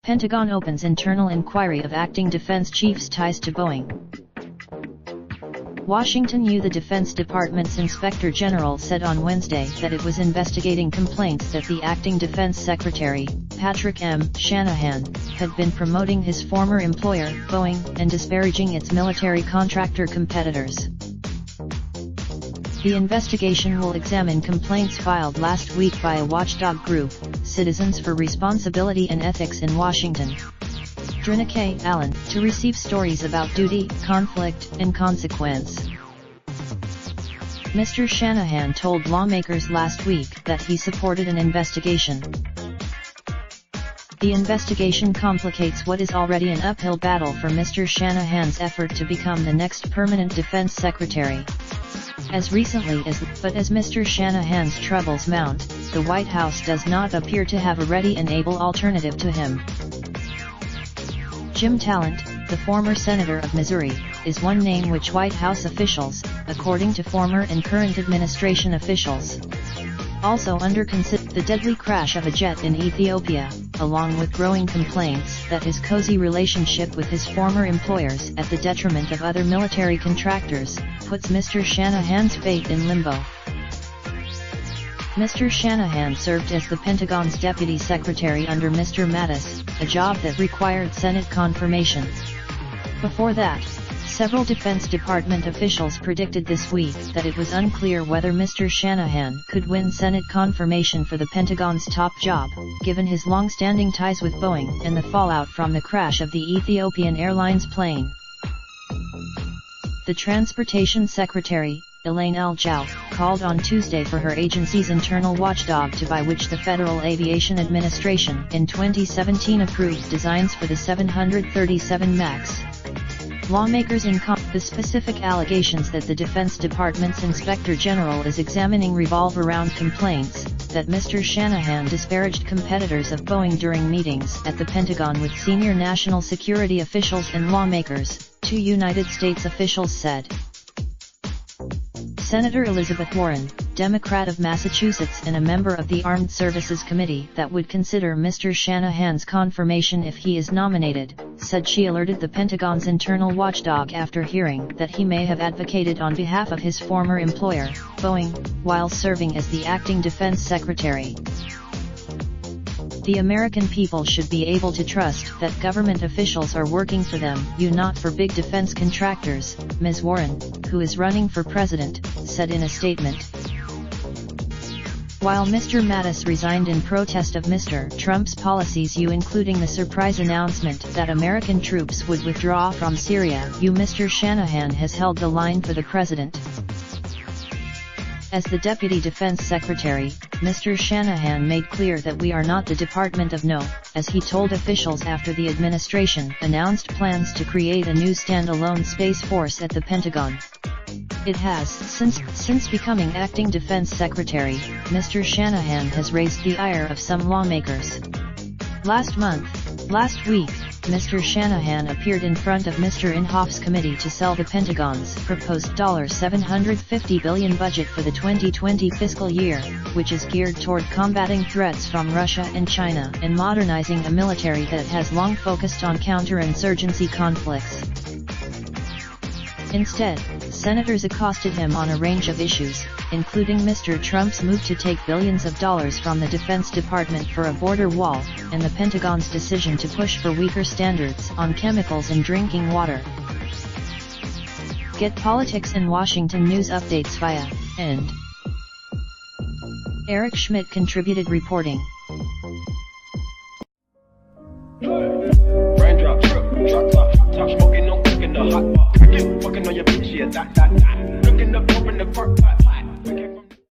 Pentagon opens internal inquiry of acting defense chief's ties to Boeing. Washington The Defense Department's Inspector General said on Wednesday that it was investigating complaints that the acting defense secretary, Patrick M. Shanahan, had been promoting his former employer, Boeing, and disparaging its military contractor competitors. The investigation will examine complaints filed last week by a watchdog group, Citizens for Responsibility and Ethics in Washington, Drina K. Allen, to receive stories about duty, conflict, and consequence. Mr. Shanahan told lawmakers last week that he supported an investigation. The investigation complicates what is already an uphill battle for Mr. Shanahan's effort to become the next permanent defense secretary. As Mr. Shanahan's troubles mount, the White House does not appear to have a ready and able alternative to him. Jim Talent, the former senator of Missouri, is one name which White House officials, according to former and current administration officials, also under consider. The deadly crash of a jet in Ethiopia, along with growing complaints that his cozy relationship with his former employers at the detriment of other military contractors, puts Mr. Shanahan's fate in limbo. Mr. Shanahan served as the Pentagon's deputy secretary under Mr. Mattis, a job that required Senate confirmation. Before that, several Defense Department officials predicted this week that it was unclear whether Mr. Shanahan could win Senate confirmation for the Pentagon's top job, given his long-standing ties with Boeing and the fallout from the crash of the Ethiopian Airlines plane. The Transportation Secretary, Elaine L. Zhao, called on Tuesday for her agency's internal watchdog by which the Federal Aviation Administration in 2017 approved designs for the 737 MAX. Lawmakers the specific allegations that the Defense Department's Inspector General is examining revolve around complaints that Mr. Shanahan disparaged competitors of Boeing during meetings at the Pentagon with senior national security officials and lawmakers, two United States officials said. Senator Elizabeth Warren, Democrat of Massachusetts and a member of the Armed Services Committee that would consider Mr. Shanahan's confirmation if he is nominated, said she alerted the Pentagon's internal watchdog after hearing that he may have advocated on behalf of his former employer, Boeing, while serving as the acting defense secretary. The American people should be able to trust that government officials are working for them, not for big defense contractors, Ms. Warren, who is running for president, said in a statement. While Mr. Mattis resigned in protest of Mr. Trump's policies including the surprise announcement that American troops would withdraw from Syria, Mr. Shanahan has held the line for the president. As the Deputy Defense Secretary, Mr. Shanahan made clear that we are not the Department of No, as he told officials after the administration announced plans to create a new standalone Space Force at the Pentagon. It has, since becoming acting Defense Secretary, Mr. Shanahan has raised the ire of some lawmakers. Last week, Mr. Shanahan appeared in front of Mr. Inhofe's committee to sell the Pentagon's proposed $750 billion budget for the 2020 fiscal year, which is geared toward combating threats from Russia and China and modernizing a military that has long focused on counterinsurgency conflicts. Instead, senators accosted him on a range of issues, including Mr. Trump's move to take billions of dollars from the Defense Department for a border wall, and the Pentagon's decision to push for weaker standards on chemicals in drinking water. Get politics and Washington news updates via and. Eric Schmidt contributed reporting. Raindrop, drop top smoking, no cooking the hot pot. Fucking on your bitch, yeah, that. Looking up, open the park,